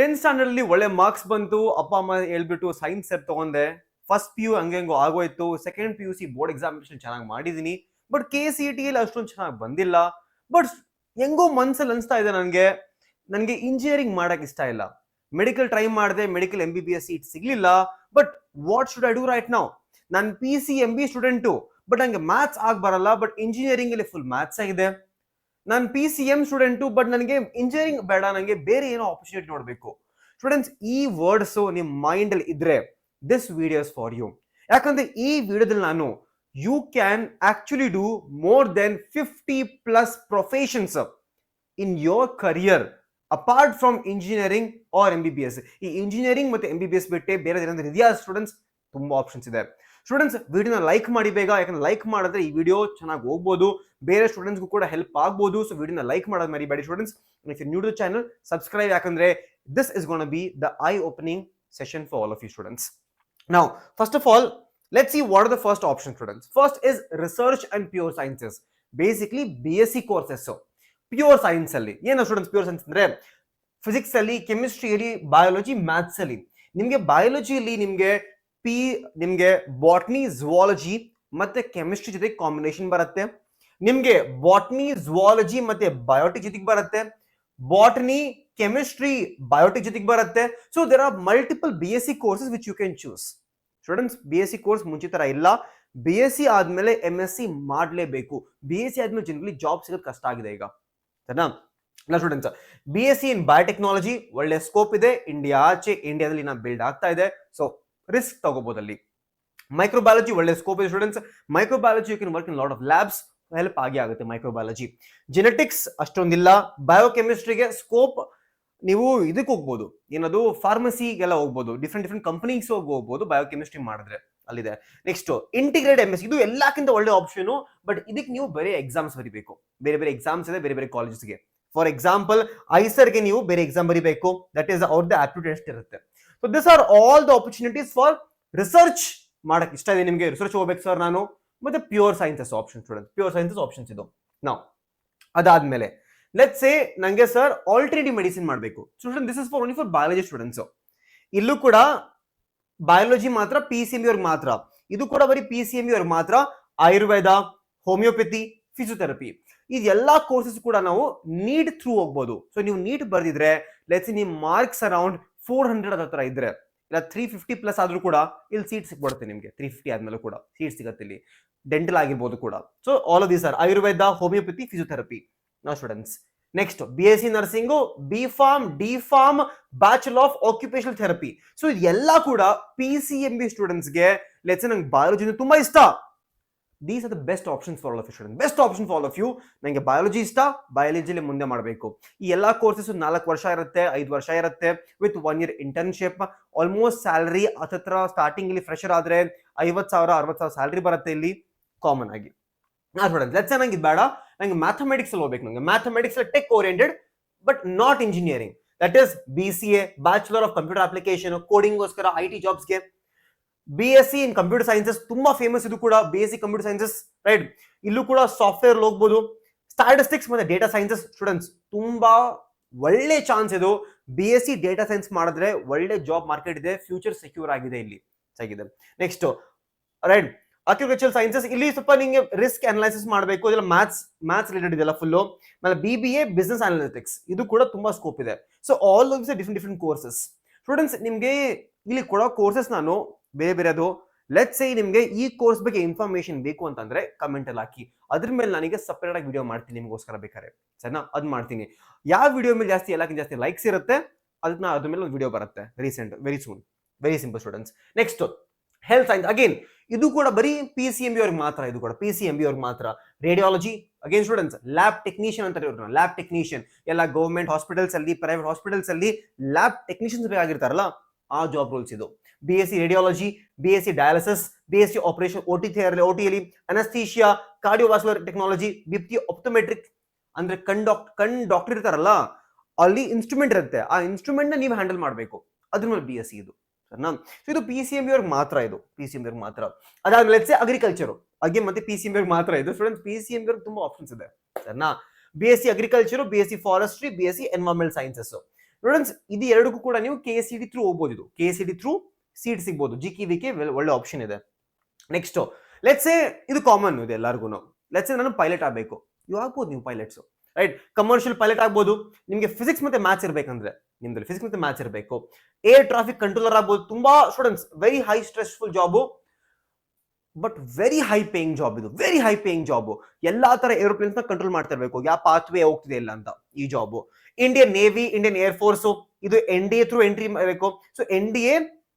10th standard ಅಲ್ಲಿ ಒಳ್ಳೆ marks ಬಂತು, ಅಪ್ಪ ಅಮ್ಮ ಹೇಳ್ಬಿಟ್ಟು ಸೈನ್ಸ್ ಸೆಟ್ ತಗೊಂಡೆ. ಫಸ್ಟ್ ಪಿ ಯು ಹಂಗೆಂಗೋ ಆಗೋಯ್ತು. Second P U C board examination ಚೆನ್ನಾಗಿ ಮಾಡಿದೀನಿ, ಬಟ್ KCET ಅಲ್ಲಿ ಅಷ್ಟೊಂದು ಚೆನ್ನಾಗಿ ಬಂದಿಲ್ಲ. ಬಟ್ ಹೆಂಗೋ ಮನ್ಸಲ್ಲಿ ಅನ್ಸ್ತಾ ಇದೆ ನನಗೆ ಇಂಜಿನಿಯರಿಂಗ್ ಮಾಡಕ್ ಇಷ್ಟ ಇಲ್ಲ. ಮೆಡಿಕಲ್ ಟ್ರೈ ಮಾಡಿದೆ, ಮೆಡಿಕಲ್ MBBS ಸೀಟ್ ಸಿಗ್ಲಿಲ್ಲ. But what should I do right now? ನಾನು PCMB ಸ್ಟೂಡೆಂಟು, ಬಟ್ ನಂಗೆ ಮ್ಯಾಥ್ಸ್ ಆಗ್ ಬರಲ್ಲ. ಬಟ್ ಇಂಜಿನಿಯರಿಂಗ್ ಅಲ್ಲಿ ಫುಲ್ ಮ್ಯಾಥ್ಸ್ ಆಗಿದೆ. ನಾನು PCM ಸ್ಟೂಡೆಂಟು, ಬಟ್ ನನಗೆ ಇಂಜಿನಿಯರಿಂಗ್ ಬೇಡ, ನನಗೆ ಬೇರೆ ಏನೋ ಆಪರ್ಚುನಿಟಿ ನೋಡಬೇಕು. ಸ್ಟೂಡೆಂಟ್ಸ್, ಈ ವರ್ಡ್ಸ್ ನಿಮ್ ಮೈಂಡ್ ಅಲ್ಲಿ ಇದ್ರೆ ದಿಸ್ ವಿಡಿಯೋಸ್ ಫಾರ್ ಯು. ಯಾಕಂದ್ರೆ ಈ ವಿಡಿಯೋದಲ್ಲಿ ನಾನು you can actually do more than 50+ professions in your career apart from engineering or MBBS. ಈ ಇಂಜಿನಿಯರಿಂಗ್ ಮತ್ತೆ MBBS ಬಿಟ್ಟೆ ಬೇರೆ ಏನಾದ್ರು ಇದೆಯಾ ಸ್ಟೂಡೆಂಟ್ಸ್? ತುಂಬಾ ಆಪ್ಷನ್ಸ್ ಇದೆ. ಸ್ಟೂಡೆಂಟ್ಸ್, ವಿಡಿಯೋನ ಲೈಕ್ ಮಾಡಿ ಬೇಗ, ಯಾಕಂದ್ರೆ ಲೈಕ್ ಮಾಡಿದ್ರೆ ಈ ವಿಡಿಯೋ ಚೆನ್ನಾಗಿ ಹೋಗ್ಬೋದು, ಬೇರೆ ಸ್ಟೂಡೆಂಟ್ಸ್ಗೂ ಕೂಡ ಹೆಲ್ಪ್ ಆಗ್ಬೋದು. ಸೊ ವಿಡಿಯೋನ ಲೈಕ್ ಮಾಡೋದು ಮರಿಬೇಡಿ students. If you new to the channel, subscribe, ಯಾಕಂದ್ರೆ this is gonna be the eye opening session for all of you students. Now, first of all, let's see what are the first options, students. First is research and pure sciences. Basically, BSc courses. So, pure science ಅಲ್ಲಿ ಏನು students? Pure science ಅಂದ್ರೆ physics ಅಲ್ಲಿ, ಕೆಮಿಸ್ಟ್ರಿಯಲ್ಲಿ, biology, maths ಅಲ್ಲಿ. ನಿಮ್ಗೆ ಬಯಾಲಜಿಯಲ್ಲಿ ನಿಮ್ಗೆ botany, zoology ಮತ್ತೆ chemistry ಜೊತೆ combination ಬರುತ್ತೆ. ನಿಮ್ಗೆ ಬಾಟ್ನಿ, ಝುವಾಲಜಿ ಮತ್ತೆ ಬಯೋಟಿಕ್ ಜೊತೆಗೆ ಬರುತ್ತೆ. ಬಾಟನಿ, ಕೆಮಿಸ್ಟ್ರಿ, ಬಯೋಟಿಕ್ ಜೊತೆಗೆ ಬರುತ್ತೆ. So there are multiple BSc courses which you can choose. Students, BSc course ಮುಂಚೆ ತರ ಇಲ್ಲ. BSc ಆದ್ಮೇಲೆ MSc ಮಾಡ್ಲೇಬೇಕು. BSc ಆದ್ಮೇಲೆ ಜನರಲಿ ಜಾಬ್ ಸಿಗೋದು ಕಷ್ಟ ಆಗಿದೆ ಈಗ, ಸರಿನಾ? ಸ್ಟೂಡೆಂಟ್ಸ್, BSc ಇನ್ ಬಯೋಟೆಕ್ನಾಲಜಿ ಒಳ್ಳೆ ಸ್ಕೋಪ್ ಇದೆ. ಇಂಡಿಯಾದಲ್ಲಿ ಬಿಲ್ಡ್ ಆಗ್ತಾ ಇದೆ. ಸೊ ರಿಸ್ಕ್ ತಗೋಬಹುದು ಅಲ್ಲಿ. ಮೈಕ್ರೋಬಯಾಲಜಿ ಒಳ್ಳೆ ಸ್ಕೋಪ್ ಇದೆ ಸ್ಟೂಡೆಂಟ್ಸ್. Microbiology you can work in lot of labs, help ಆಗಿ ಆಗುತ್ತೆ ಮೈಕ್ರೋಬಯಾಲಜಿ. ಜೆನೆಟಿಕ್ಸ್ ಅಷ್ಟೊಂದಿಲ್ಲ. ಬಯೋಕೆಮಿಸ್ಟ್ರಿಗೆ ಸ್ಕೋಪ್ ನೀವು ಇದಕ್ಕೆ ಹೋಗ್ಬೋದು, ಏನದು ಫಾರ್ಮಸಿಗೆಲ್ಲ ಹೋಗ್ಬೋದು, ಡಿಫ್ರೆಂಟ್ ಕಂಪನೀಸ್ ಹೋಗ್ಬೋದು ಬಯೋಕೆಮಿಸ್ಟ್ರಿ ಮಾಡಿದ್ರೆ, ಅಲ್ಲಿದೆ. ನೆಕ್ಸ್ಟ್ ಇಂಟಿಗ್ರೇಟೆಡ್ MSc, ಇದು ಎಲ್ಲಕ್ಕಿಂತ ಒಳ್ಳೆ ಆಪ್ಷನ್. ಬಟ್ ಇದಕ್ಕೆ ನೀವು ಬೇರೆ ಎಕ್ಸಾಮ್ಸ್ ಬರೀಬೇಕು. ಬೇರೆ ಎಕ್ಸಾಮ್ಸ್ ಇದೆ ಬೇರೆ ಕಾಲೇಜಸ್ಗೆ. ಫಾರ್ ಎಕ್ಸಾಂಪಲ್ ಐಸರ್ಗೆ ನೀವು ಬೇರೆ ಎಕ್ಸಾಮ್ ಬರೀಬೇಕು. ದಟ್ ಈಸ್ ಅವ್ರದ್ದು ಆಪ್ಟಿಟ್ಯೂಡ್ ಟೆಸ್ಟ್ ಇರುತ್ತೆ. So this are all the opportunities for research ಮಾಡಕ್ ಇಷ್ಟ ಇದೆ ನಿಮ್ಗೆ, ರಿಸರ್ಚ್ ಹೋಗ್ಬೇಕು ಸರ್ ನಾನು. ಮತ್ತೆ pure sciences option student, pure sciences options ಇದು. ನಾವು ಅದಾದ್ಮೇಲೆ ಲೆಟ್ಸ್ ಸೇ ನಂಗೆ ಸರ್ ಆಲ್ಟರ್ನೇಟಿವ್ ಮೆಡಿಸಿನ್ ಮಾಡಬೇಕು student. This is for only for biology students. ಇಲ್ಲೂ ಕೂಡ ಬಯಾಲಜಿ ಮಾತ್ರ, PCMB ಅವ್ರಿಗೆ ಮಾತ್ರ. ಇದು ಕೂಡ ಬರೀ PCMB ಅವ್ರಿಗೆ ಮಾತ್ರ. ಆಯುರ್ವೇದ, ಹೋಮಿಯೋಪತಿ, ಫಿಸಿಯೋಥೆರಪಿ, ಇದೆಲ್ಲಾ ಕೋರ್ಸಸ್ ಕೂಡ ನಾವು ನೀಟ್ ಥ್ರೂ ಹೋಗ್ಬೋದು. ಸೊ ನೀವು ನೀಟ್ ಬರ್ದಿದ್ರೆ ಲೆಟ್ಸ್ ನಿಮ್ ಮಾರ್ಕ್ಸ್ ಅರೌಂಡ್ 400 ಹತ್ರ ಇದ್ರೆ, ಇಲ್ಲ 350+ ಆದ್ರೂ ಕೂಡ ಇಲ್ಲಿ ಸೀಟ್ ಸಿಕ್ಬಿಡುತ್ತೆ ನಿಮ್ಗೆ. 350 ಆದ್ಮೇಲೆ ಕೂಡ ಸೀಟ್ ಸಿಗುತ್ತೆ ಇಲ್ಲಿ. ಡೆಂಟಲ್ ಆಗಿರ್ಬೋದು ಕೂಡ. So all of these are Ayurveda, homeopathy, physiotherapy. ನಾವು students next BSc nursing, B.Pharm, D.Pharm, bachelor of occupational therapy. So ಇದೆಲ್ಲ ಕೂಡ PCMB ಸ್ಟೂಡೆಂಟ್ಸ್ಗೆ. ಲೆಟ್ಸ್ ನಂಗೆ ಬಯಾಲಜಿ ತುಂಬಾ ಇಷ್ಟ. These are the best options for all of you student. Best option for all of you. ನಂಗೆ biology ಇಷ್ಟ, ಬಯಾಲಜಿಲಿ ಮುಂದೆ ಮಾಡಬೇಕು. ಈ ಎಲ್ಲಾ ಕೋರ್ಸಸ್ 4 ವರ್ಷ ಇರುತ್ತೆ, 5 ವರ್ಷ ಇರುತ್ತೆ, with 1 year internship. Almost salary ಹತ್ರ ಸ್ಟಾರ್ಟಿಂಗ್ ಇಲ್ಲಿ ಫ್ರೆಶರ್ ಆದ್ರೆ 50,000 60,000 ಸ್ಯಾಲರಿ ಬರುತ್ತೆ ಇಲ್ಲಿ ಕಾಮನ್ ಆಗಿ. ಸ್ಟೂಡೆಂಟ್ ಲೆಟ್ಸ್ ನಂಗೆ ಇದು ಬೇಡ, ನಂಗೆ ಮ್ಯಾಥಮೆಟಿಕ್ಸ್ ಅಲ್ಲಿ ಹೋಗ್ಬೇಕು. ನಂಗೆ mathematics tech oriented but not engineering. That is BCA, bachelor of computer application, ಕೋಡಿಂಗ್ಗೋಸ್ಕರ IT ಜಾಬ್ಸ್ಗೆ. BSc ಇನ್ ಕಂಪ್ಯೂಟರ್ ಸೈನ್ಸಸ್ ತುಂಬಾ ಫೇಮಸ್. ಇದು ಕೂಡ BSc ಕಂಪ್ಯೂಟರ್ ಸೈನ್ಸಸ್, ರೈಟ್? ಇಲ್ಲೂ ಕೂಡ ಸಾಫ್ಟ್ವೇರ್ ಹೋಗ್ಬೋದು. ಸ್ಟ್ಯಾಟಿಸ್ಟಿಕ್ಸ್ ಮತ್ತೆ ಡೇಟಾ ಸೈನ್ಸಸ್ ಸ್ಟೂಡೆಂಟ್ಸ್ ತುಂಬಾ ಒಳ್ಳೆ ಚಾನ್ಸ್ ಇದು. BSc ಡೇಟಾ ಸೈನ್ಸ್ ಮಾಡಿದ್ರೆ ಒಳ್ಳೆ ಜಾಬ್ ಮಾರ್ಕೆಟ್ ಇದೆ, ಫ್ಯೂಚರ್ ಸೆಕ್ಯೂರ್ ಆಗಿದೆ ಇಲ್ಲಿ ಆಗಿದೆ. ನೆಕ್ಸ್ಟ್ ರೈಟ್ ಅಗ್ರಿಕಲ್ಚರ್ ಸೈನ್ಸಸ್, ಇಲ್ಲಿ ಸ್ವಲ್ಪ ನಿಮಗೆ ರಿಸ್ಕ್ ಅನಾಲಿಸಿಸ್ ಮಾಡಬೇಕು, ಇದೆಲ್ಲ ಮ್ಯಾಥ್ಸ್ ರಿಲೇಟೆಡ್ ಇದೆಲ್ಲ ಫುಲ್ಲು. ಆಮೇಲೆ BBA ಬಿಸ್ನೆಸ್ ಅನಾಲಿಟಿಕ್ಸ್, ಇದು ಕೂಡ ತುಂಬಾ ಸ್ಕೋಪ್ ಇದೆ. So all those different courses. Students, ನಿಮ್ಗೆ ಇಲ್ಲಿ ಕೊಡೋ ಕೋರ್ಸಸ್ ನಾನು ಬೇರೆ ಅದು. ಲೆಟ್ಸ್ ಸೇ ನಿಮ್ಗೆ ಈ ಕೋರ್ಸ್ ಬಗ್ಗೆ ಇನ್ಫಾರ್ಮೇಶನ್ ಬೇಕು ಅಂತಂದ್ರೆ ಕಮೆಂಟ್ ಅಲ್ಲಿ ಹಾಕಿ. ಅದ್ರ ಮೇಲೆ ನನಗೆ ಸಪರೇಟ್ ಆಗಿ ವಿಡಿಯೋ ಮಾಡ್ತೀನಿ ನಿಮಗೋಸ್ಕರ ಬೇಕಾದ್ರೆ, ಸರಿನಾ? ಅದ್ ಮಾಡ್ತೀನಿ. ಯಾವ ವಿಡಿಯೋ ಮೇಲೆ ಜಾಸ್ತಿ ಎಲ್ಲಕ್ಕಿಂತ ಜಾಸ್ತಿ ಲೈಕ್ಸ್ ಇರುತ್ತೆ ಅದನ್ನ ಅದ್ರ ಮೇಲೆ ಒಂದು ವಿಡಿಯೋ ಬರುತ್ತೆ very soon. Very simple students. Next health science, again ಇದು ಕೂಡ ಬರೀ PCMB ಅವ್ರಿಗೆ ಮಾತ್ರ. ಇದು ಕೂಡ PCMB ಅವ್ರಿಗೆ ಮಾತ್ರ. Radiology, again students lab technician ಅಂತಾರೆ ಇವ್ರನ್ನ. ಲ್ಯಾಬ್ ಟೆಕ್ನಿಷಿಯನ್ ಎಲ್ಲ ಗವರ್ಮೆಂಟ್ ಹಾಸ್ಪಿಟಲ್ಸ್ ಅಲ್ಲಿ, ಪ್ರೈವೇಟ್ ಹಾಸ್ಪಿಟಲ್ಸ್ ಅಲ್ಲಿ ಲ್ಯಾಬ್ ಟೆಕ್ನಿಷಿಯನ್ಸ್ ಬೇಕಾಗಿರ್ತಾರಲ್ಲ, ಆ ಜಾಬ್ ರೋಲ್ಸ್ ಇದು. BSc radiology, BSc dialysis, BSc operation OT ಅಲ್ಲಿ, ಅನಸ್ಥೀಶಿಯಾ, ಕಾರ್ಡಿಯೋವಾಸ್ಕ್ಯುಲರ್ ಟೆಕ್ನಾಲಜಿ, BP ಆಪ್ಟೋಮೆಟ್ರಿಕ್ ಅಂದ್ರೆ ಕಣ್ ಡಾಕ್ಟರ್ ಇರ್ತಾರಲ್ಲ, ಅಲ್ಲಿ ಇನ್ಸ್ಟ್ರೂಮೆಂಟ್ ಇರುತ್ತೆ, ಆ ಇನ್ಸ್ಟ್ರೂಮೆಂಟ್ ನ ನೀವು ಹ್ಯಾಂಡಲ್ ಮಾಡಬೇಕು. ಅದ್ರ ಮೇಲೆ BSc ಇದು, ಸರಿನಾ? ಸೊ ಇದು PCMB ಅವ್ರಿಗೆ ಮಾತ್ರ. ಇದು PCMB ಅವ್ರಿಗೆ ಮಾತ್ರ. ಅದಾದ್ಮೇಲೆ ಅಗ್ರಿಕಲ್ಚರ್ ಅಗೇನ್ ಮತ್ತೆ PCMB ಅವ್ರಿಗೆ ಮಾತ್ರ ಇದು. ಸ್ಟೂಡೆಂಟ್ಸ್, PCMB ಅವ್ರಿಗೆ ತುಂಬಾ ಆಪ್ಷನ್ಸ್ ಇದೆ, ಸರಿನಾ? BSc agriculture, BSc forestry, BSc environmental sciences. Students ಇದು ಎರಡಕ್ಕೂ ಕೂಡ ನೀವು KCD ಥ್ರೂ ಹೋಗ್ಬೋದು. ಇದು KCD ಥ್ರೂ ಸೀಟ್ ಸಿಗ್ಬೋದು. GKVK ಒಳ್ಳೆ ಆಪ್ಷನ್ ಇದೆ. ನೆಕ್ಸ್ಟ್ ಲೆಟ್ಸ್ ಸೇ ಇದು ಕಾಮನ್ ಇದೆ ಎಲ್ಲರಿಗೂ. ಲೆಟ್ಸ್ ಸೇ ನಾನು ಪೈಲಟ್ ಆಗಬೇಕು, ಇವು ಆಗ್ಬೋದು ನೀವು ಪೈಲಟ್ಸ್, ರೈಟ್? ಕಮರ್ಷಿಯಲ್ ಪೈಲಟ್ ಆಗ್ಬೋದು. ನಿಮಗೆ ಫಿಸಿಕ್ಸ್ ಮತ್ತೆ ಮ್ಯಾಥ್ಸ್ ಇರ್ಬೇಕಂದ್ರೆ ನಿಮ್ದಲ್ಲಿ ಫಿಸಿಕ್ಸ್ ಮತ್ತೆ ಮ್ಯಾಥ್ಸ್ ಇರಬೇಕು. ಏರ್ ಟ್ರಾಫಿಕ್ ಕಂಟ್ರೋಲರ್ ಆಗ್ಬೋದು. ತುಂಬಾ students very high stressful job, but very high paying job. ಇದು ವೆರಿ ಹೈ ಪೇಯಿಂಗ್ ಜಾಬ್. ಎಲ್ಲಾ ತರ ಏರೋಪ್ಲೇನ್ಸ್ ನ ಕಂಟ್ರೋಲ್ ಮಾಡ್ತಾ ಇರಬೇಕು, ಯಾವ ಪಾತ್ವೇ ಹೋಗ್ತಿದೆ ಇಲ್ಲ ಅಂತ ಈ job. Indian navy, Indian air force, ಇದು NDA ಥ್ರೂ ಎಂಟ್ರಿ ಮಾಡಬೇಕು. ಸೊ NDA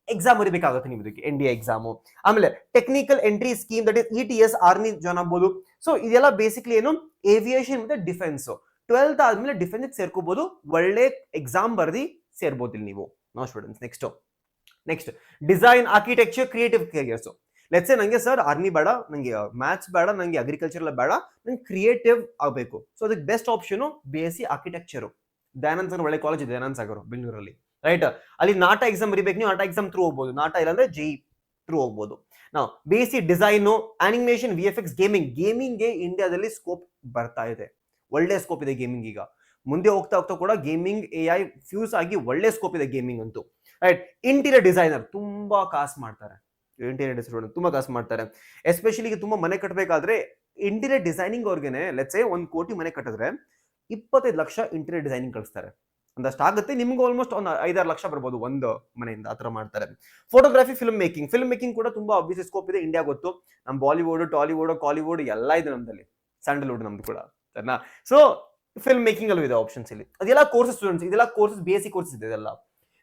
ಎಕ್ಸಾಮ್ ಬರೀಬೇಕಾಗುತ್ತೆ ನೀವು ಇದಕ್ಕೆ, NDA ಎಕ್ಸಾಮು. ಆಮೇಲೆ technical entry scheme, that is ETS, army join ಆಗ್ಬೋದು. ಸೊ ಇದೆಲ್ಲ ಬೇಸಿಕ್ಲಿ ಏನು, ಏವಿಯೇಷನ್ ಮತ್ತೆ ಡಿಫೆನ್ಸ್. 12th ಆದ್ಮೇಲೆ ಡಿಫೆನ್ಸ್ ಸೇರ್ಕೋಬಹುದು, ಒಳ್ಳೆ ಎಕ್ಸಾಮ್ ಬರ್ದಿ ಸೇರ್ಬೋದು ಇಲ್ಲಿ ನೀವು. No students, next design, architecture, creative careers. Let's say ನಂಗೆ ಸರ್ ಆರ್ಮಿ ಬೇಡ, ನಂಗೆ ಮ್ಯಾಥ್ಸ್ ಬೇಡ, ನಂಗೆ ಅಗ್ರಿಕಲ್ಚರ್ ಎಲ್ಲ ಬೇಡ, ನಂಗೆ ಕ್ರಿಯೇಟಿವ್ ಆಗಬೇಕು. ಸೊ ಅದಕ್ಕೆ best option BSc architecture. Dayanand Sagar ಒಳ್ಳೆ ಕಾಲೇಜ್ ಇದೆ, ದಯಾನಂದ್ ಸಾಗರ್ ಬೆಂಗಳೂರಲ್ಲಿ, ರೈಟ್? ಅಲ್ಲಿ ನಾಟಾ ಎಕ್ಸಾಮ್ ಬರೀಬೇಕು ನೀವು, ನಾಟಾ ಎಕ್ಸಾಮ್ ಥ್ರೂ ಹೋಗ್ಬೋದು. ನಾಟಾ ಇಲ್ಲಾಂದ್ರೆ JEE ಥ್ರೂ ಹೋಗ್ಬೋದು. ನಾವು BSc ಡಿಸೈನು, ಆನಿಮೇಷನ್, VFX, ಗೇಮಿಂಗ್ಗೆ ಇಂಡಿಯಾದಲ್ಲಿ ಸ್ಕೋಪ್ ಬರ್ತಾ ಇದೆ, ಒಳ್ಳೆ ಸ್ಕೋಪ್ ಇದೆ ಗೇಮಿಂಗ್. ಈಗ ಮುಂದೆ ಹೋಗ್ತಾ ಕೂಡ ಗೇಮಿಂಗ್ AI ಫ್ಯೂಸ್ ಆಗಿ ಒಳ್ಳೆ ಸ್ಕೋಪ್ ಇದೆ ಗೇಮಿಂಗ್ ಅಂತೂ, ರೈಟ್? ಇಂಟೀರಿಯರ್ ಡಿಸೈನರ್ ತುಂಬಾ ಕಾಸು ಮಾಡ್ತಾರೆ. ಇಂಟೀರಿಯರ್ ಡಿಸೈನರ್ ತುಂಬಾ ಕಾಸು ಮಾಡ್ತಾರೆ. ಎಸ್ಪೆಷಲಿ ಈಗ ತುಂಬಾ ಮನೆ ಕಟ್ಟಬೇಕಾದ್ರೆ ಇಂಟೀರಿಯರ್ ಡಿಸೈನಿಂಗ್ ಅವ್ರಿಗೆನೆ ಲೆಟ್ಸ್ ಸೇ 1 ಕೋಟಿ ಮನೆ ಕಟ್ಟಿದ್ರೆ 25 ಲಕ್ಷ ಇಂಟೀರಿಯರ್ ಡಿಸೈನಿಂಗ್ ಕಳಿಸ್ತಾರೆ. ಒಂದಷ್ಟು ಆಗುತ್ತೆ, ನಿಮ್ಗೆ ಆಲ್ಮೋಸ್ಟ್ ಒಂದು 5-6 ಲಕ್ಷ ಬರ್ಬೋದು ಒಂದು ಮನೆಯಿಂದ, ಆತರ ಮಾಡ್ತಾರೆ. ಫೋಟೋಗ್ರಫಿ, ಫಿಲ್ಮ್ ಮೇಕಿಂಗ್ ಕೂಡ ತುಂಬಾ ಆಬ್ವಿಯಸ್ ಸ್ಕೋಪ್ ಇದೆ. ಇಂಡಿಯಾ ಗೊತ್ತು, ನಮ್ಮ ಬಾಲಿವುಡ್, ಟಾಲಿವುಡ್, ಕಾಲಿವುಡ್ ಎಲ್ಲ ಇದೆ ನಮ್ದಲ್ಲಿ, ಸ್ಯಾಂಡಲ್ವುಡ್ ನಮ್ದು ಕೂಡ, ಸರಿನಾ? ಸೊ ಫಿಲ್ಮ್ ಮೇಕಿಂಗ್ ಅಲ್ಲೂ ಇದೆ ಆಪ್ಷನ್ಸ್ ಇಲ್ಲಿ. ಅದೆಲ್ಲ ಕೋರ್ಸಸ್ ಸ್ಟೂಡೆಂಟ್ಸ್, ಇದೆಲ್ಲ ಕೋರ್ಸಸ್ BSc ಕೋರ್ಸಸ್ ಇದೆ ಇದೆಲ್ಲ.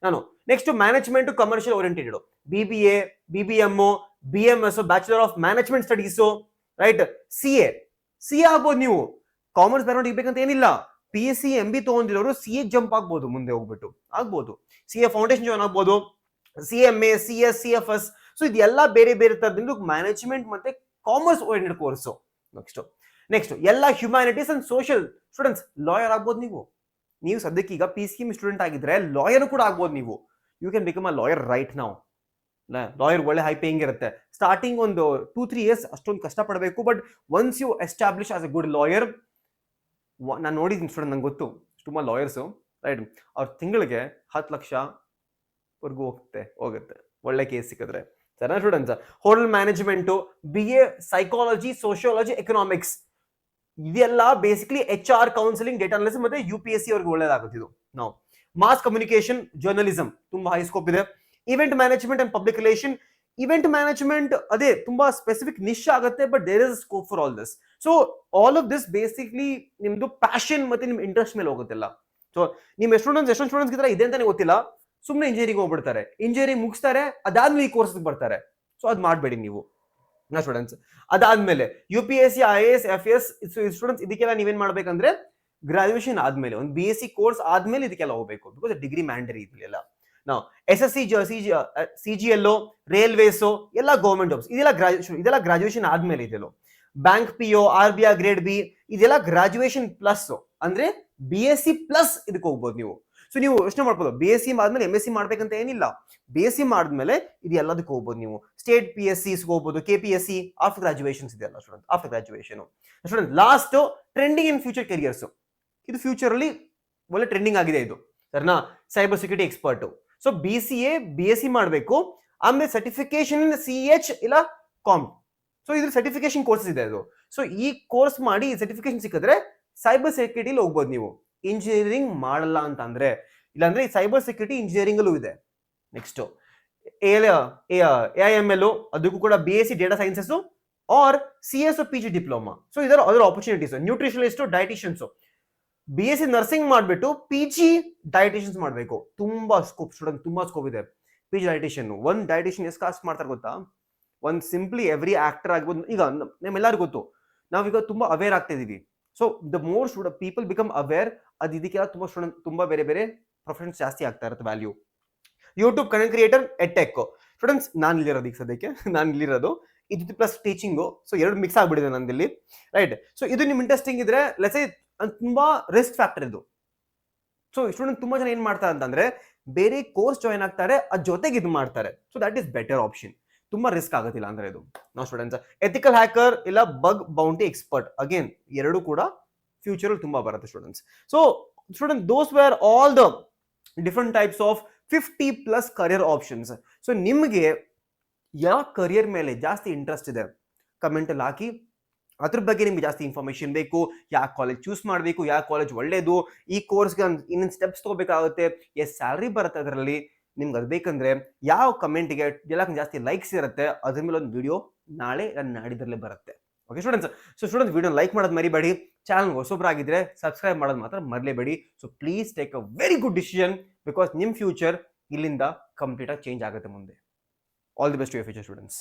ನಾನು next management, commercial oriented, BBA, BBM, BMS, bachelor of management studies, right? CA ಆಗ್ಬೋದು ನೀವು. ಕಾಮರ್ಸ್ ಬ್ಯಾಕ್ಗ್ರೌಂಡ್ ಇರ್ಬೇಕಂತ ಏನಿಲ್ಲ. PSc MB ತಗೊಂಡಿರೋರು CA ಜಂಪ್ ಆಗ್ಬೋದು, ಮುಂದೆ ಹೋಗ್ಬಿಟ್ಟು ಆಗ್ಬೋದು. CA ಫೌಂಡೇಶನ್ ಜಾಯ್ನ್ ಆಗ್ಬೋದು, CMA, CS, CFS. ಸೊ ಇದೆಲ್ಲ ಬೇರೆ ಬೇರೆ ತರದಿಂದ ಮ್ಯಾನೇಜ್ಮೆಂಟ್ ಮತ್ತೆ ಕಾಮರ್ಸ್ ಓರಿಯೆಂಟೆಡ್ ಕೋರ್ಸ್. ನೆಕ್ಸ್ಟ್ ಎಲ್ಲ humanities and social. Students lawyer ಆಗ್ಬೋದು ನೀವು ಸದ್ಯಕ್ಕೆ ಈಗ PCM ಸ್ಟೂಡೆಂಟ್ ಆಗಿದ್ರೆ ಲಾಯರ್ ಕೂಡ ಆಗ್ಬೋದು ನೀವು. You can become a lawyer right now. Lawyer ಒಳ್ಳೆ ಹೈ ಪೇಯಿಂಗ್ ಇರುತ್ತೆ. ಸ್ಟಾರ್ಟಿಂಗ್ ಒಂದು 2-3 ಇಯರ್ಸ್ ಅಷ್ಟೊಂದು ಕಷ್ಟ ಪಡಬೇಕು, but once you establish as a good lawyer, ನಾನು ನೋಡಿದ್ದೀನಿ ಸ್ಟೂಡೆಂಟ್, ನಂಗೆ ಗೊತ್ತು ತುಂಬಾ ಲಾಯರ್ಸು, ರೈಟ್? ಅವ್ರ ತಿಂಗಳಿಗೆ 10 ಲಕ್ಷ ವರ್ಗೂ ಹೋಗುತ್ತೆ ಒಳ್ಳೆ ಕೇಸ್ ಸಿಕ್ಕಿದ್ರೆ, ಸರಿನಾ students? Hotel management, BA psychology, sociology, economics, ಇದೆಲ್ಲ basically HR, counselling, data analysis ಮತ್ತೆ UPSC ಅವ್ರಿಗೆ ಒಳ್ಳೇದಾಗುತ್ತೆ ಇದು. ನಾವು ಮಾಸ್ ಕಮ್ಯುನಿಕೇಶನ್, ಜರ್ನಲಿಸಂ ತುಂಬಾ ಹೈ ಸ್ಕೋಪ್ ಇದೆ. Event management and public relation. Event management ಅದೇ ತುಂಬಾ ಸ್ಪೆಸಿಫಿಕ್ ನಿಶ್ ಆಗುತ್ತೆ, but there is scope for all this. So all of this basically ನಿಮ್ದು ಪ್ಯಾಷನ್ ಮತ್ತೆ ನಿಮ್ ಇಂಟ್ರೆಸ್ಟ್ ಮೇಲೆ ಹೋಗುತ್ತಿಲ್ಲ. ಸೊ ನಿಮ್ ಎಷ್ಟೊಂದು ಸ್ಟೂಡೆಂಟ್ಸ್ ಇದ್ರೆ ಇದೆ ಅಂತಾನೆ ಗೊತ್ತಿಲ್ಲ, ಸುಮ್ಮನೆ ಇಂಜಿನಿಯರಿಂಗ್ ಹೋಗ್ಬಿಡ್ತಾರೆ, ಇಂಜಿನಿಯರಿಂಗ್ ಮುಗಿಸ್ತಾರೆ, ಅದಾದ್ಮೇಲೆ ಈ ಕೋರ್ಸ್ ಬರ್ತಾರೆ. ಸೊ ಅದ್ ಮಾಡಬೇಡಿ ನೀವು ಸ್ಟೂಡೆಂಟ್ಸ್. ಅದಾದ್ಮೇಲೆ UPSC, IAS, FS ಸ್ಟೂಡೆಂಟ್ಸ್, ಇದಕ್ಕೆಲ್ಲ ನೀವೇನ್ ಮಾಡ್ಬೇಕಂದ್ರೆ ಗ್ರಾಜುಯೇಷನ್ ಆದ್ಮೇಲೆ ಒಂದು BSc ಕೋರ್ಸ್ ಆದ್ಮೇಲೆ ಇದಕ್ಕೆಲ್ಲ ಹೋಗ್ಬೇಕು, ಬಿಕಾಸ್ ಡಿಗ್ರಿ ಮ್ಯಾಂಡರಿ ಇದೆಲ್ಲ. ನಾವು SSC, CGL, ರೈಲ್ವೇಸ್ ಎಲ್ಲ ಗೌರ್ಮೆಂಟ್ ಜಾಬ್ಸ್, ಇದೆಲ್ಲ ಗ್ರಾಜುಯೇಷನ್ ಆದ್ಮೇಲೆ ಇದೆಲ್ಲ. Bank PO, RBI grade B, ಇದೆಲ್ಲ ಗ್ರಾಜುಯೇಷನ್ ಪ್ಲಸ್, ಅಂದ್ರೆ BSc ಪ್ಲಸ್ ಇದಕ್ಕೆ ಹೋಗ್ಬೋದು ನೀವು. ಸೊ ನೀವು ಯೋಚನೆ ಮಾಡ್ಬೋದು, BSc ಆದ್ಮೇಲೆ MSc ಮಾಡ್ಬೇಕಂತ ಏನಿಲ್ಲ. BSc ಮಾಡಿದ್ಮೇಲೆ ಇದು ಎಲ್ಲದಕ್ಕೆ ಹೋಗ್ಬೋದು ನೀವು. ಸ್ಟೇಟ್ PSCs ಹೋಗ್ಬೋದು, KPSC ಆಫ್ಟರ್ ಗ್ರಾಜುಯೇಷನ್ಸ್ ಇದೆಲ್ಲ student. After graduation student last trending in future careers. ಇದು ಫ್ಯೂಚರ್ ಅಲ್ಲಿ ಒಳ್ಳೆ ಟ್ರೆಂಡಿಂಗ್ ಆಗಿದೆ ಇದು, ಸರಿನಾ? Cyber security expert. So BCA, BSc ಮಾಡಬೇಕು, ಆಮೇಲೆ ಸರ್ಟಿಫಿಕೇಶನ್ CH ಇಲ್ಲ ಕಾಮ್. ಸೊ ಇದ್ರ ಸರ್ಟಿಫಿಕೇಶನ್ ಕೋರ್ಸಸ್ ಇದೆ ಅದು. ಸೊ ಈ ಕೋರ್ಸ್ ಮಾಡಿ ಸರ್ಟಿಫಿಕೇಶನ್ ಸಿಕ್ಕಿದ್ರೆ ಸೈಬರ್ ಸೆಕ್ಯೂರಿಟಿಲಿ ಹೋಗ್ಬೋದು ನೀವು. ಇಂಜಿನಿಯರಿಂಗ್ ಮಾಡಲ್ಲ ಅಂತ ಅಂದ್ರೆ, ಇಲ್ಲಾಂದ್ರೆ ಸೈಬರ್ ಸೆಕ್ಯೂರಿಟಿ ಇಂಜಿನಿಯರಿಂಗ್ ಅಲ್ಲೂ ಇದೆ. ನೆಕ್ಸ್ಟ್ AIML, ಅದಕ್ಕೂ ಕೂಡ BSc data sciences or CS PG diploma. So ಇದರ ಅದರ opportunities. Nutritionist, dieticians, BSc nursing ಮಾಡ್ಬಿಟ್ಟು PG ಡಯಟಿಷಿಯನ್ಸ್ ಮಾಡಬೇಕು. ತುಂಬಾ ಸ್ಕೋಪ್ ಸ್ಟೂಡೆಂಟ್, ತುಂಬಾ ಸ್ಕೋಪ್ ಇದೆ PG ಡಯಟಿಷಿಯನ್. ಒಂದ್ ಡಯಟಿಷಿಯನ್ ಎಷ್ಟು ಕಾಸ್ಟ್ ಮಾಡ್ತಾರೆ ಗೊತ್ತಾ? ಒಂದ್ ಸಿಂಪ್ಲಿ ಎವ್ರಿ ಆಕ್ಟರ್ ಆಗ್ಬೋದು. ಈಗ ನಮ್ಮೆಲ್ಲರಿಗೂ ಗೊತ್ತು, ನಾವೀಗ ತುಂಬಾ ಅವೇರ್ ಆಗ್ತಾ ಇದೀವಿ. So the more student people become aware, ಅದು ಇದಕ್ಕೆಲ್ಲ ತುಂಬಾ ಸ್ಟೂಡೆಂಟ್, ತುಂಬಾ ಬೇರೆ ಬೇರೆ ಪ್ರೊಫೆಷನ್ಸ್ ಜಾಸ್ತಿ ಆಗ್ತಾ ಇರುತ್ತೆ value. YouTube content creator, edtech students, ನಾನು ಇಲ್ಲಿರೋದು ಈಗ ಸದ್ಯಕ್ಕೆ, ನಾನು ಇಲ್ಲಿರೋದು ಇದು ಪ್ಲಸ್ ಟೀಚಿಂಗು. ಸೊ ಎರಡು ಮಿಕ್ಸ್ ಆಗ್ಬಿಟ್ಟಿದೆ ನಂದಿಲ್ಲಿ, ರೈಟ್? ಸೊ ಇದು ನಿಮ್ ಇಂಟ್ರೆಸ್ಟಿಂಗ್ ಇದ್ರೆ ಲೆಟ್ಸ್ ಸೇ ತುಂಬಾ ರಿಸ್ಕ್ ಫ್ಯಾಕ್ಟರ್ ಇದು. ಸೊ ಸ್ಟೂಡೆಂಟ್ ತುಂಬಾ ಜನ ಏನ್ ಮಾಡ್ತಾರೆ ಅಂತಂದ್ರೆ ಬೇರೆ ಕೋರ್ಸ್ ಜಾಯ್ನ್ ಆಗ್ತಾರೆ, ಅದ್ ಜೊತೆಗೆ ಇದು ಮಾಡ್ತಾರೆ. So that is better option. ತುಂಬಾ ರಿಸ್ಕ್ ಆಗುತ್ತಿಲ್ಲ ಅಂದ್ರೆ ಇದು. ನಾವು ಸ್ಟೂಡೆಂಟ್ಸ್ ಎಥಿಕಲ್ ಹ್ಯಾಕರ್ ಇಲ್ಲ ಬಗ್ ಬೌಂಟಿ ಎಕ್ಸ್ಪರ್ಟ್, ಅಗೇನ್ ಎರಡು ಕೂಡ ಫ್ಯೂಚರ್ ತುಂಬಾ ಬರುತ್ತೆ students. So student those where all the different types of 50+ career options. So ನಿಮಗೆ ಯಾವ ಕರಿಯರ್ ಮೇಲೆ ಜಾಸ್ತಿ ಇಂಟ್ರೆಸ್ಟ್ ಇದೆ ಕಮೆಂಟಲ್ಲಿ ಹಾಕಿ. ಅದ್ರ ಬಗ್ಗೆ ನಿಮ್ಗೆ ಜಾಸ್ತಿ ಇನ್ಫಾರ್ಮೇಶನ್ ಬೇಕು, ಯಾವ ಕಾಲೇಜ್ ಚೂಸ್ ಮಾಡಬೇಕು, ಯಾವ ಕಾಲೇಜ್ ಒಳ್ಳೇದು, ಈ ಕೋರ್ಸ್ಗೆ ಇನ್ನೊಂದು ಸ್ಟೆಪ್ಸ್ ತಗೋಬೇಕಾಗುತ್ತೆ, ಎಷ್ಟು ಸ್ಯಾಲ್ರಿ ಬರುತ್ತೆ ಅದರಲ್ಲಿ, ನಿಮ್ಗೆ ಅದು ಬೇಕಂದ್ರೆ ಯಾವ ಕಮೆಂಟ್ಗೆ ಎಲ್ಲ ಜಾಸ್ತಿ ಲೈಕ್ಸ್ ಇರುತ್ತೆ ಅದ್ರ ಮೇಲೆ ಒಂದು ವಿಡಿಯೋ ನಾಳೆ ನಾಡಿದ್ರಲ್ಲೇ ಬರುತ್ತೆ. Okay students, so students video like ಮಾಡೋದು ಮರಿಬೇಡಿ, ಚಾನಲ್ ಹೊಸೊಬ್ಬರಾಗಿದ್ರೆ ಸಬ್ಸ್ಕ್ರೈಬ್ ಮಾಡೋದು ಮಾತ್ರ ಮರಲೇಬೇಡಿ. So please take a very good decision, because ನಿಮ್ಮ ಫ್ಯೂಚರ್ ಇಲ್ಲಿಂದ ಕಂಪ್ಲೀಟ್ ಆಗಿ ಚೇಂಜ್ ಆಗುತ್ತೆ ಮುಂದೆ. All the best to your future students.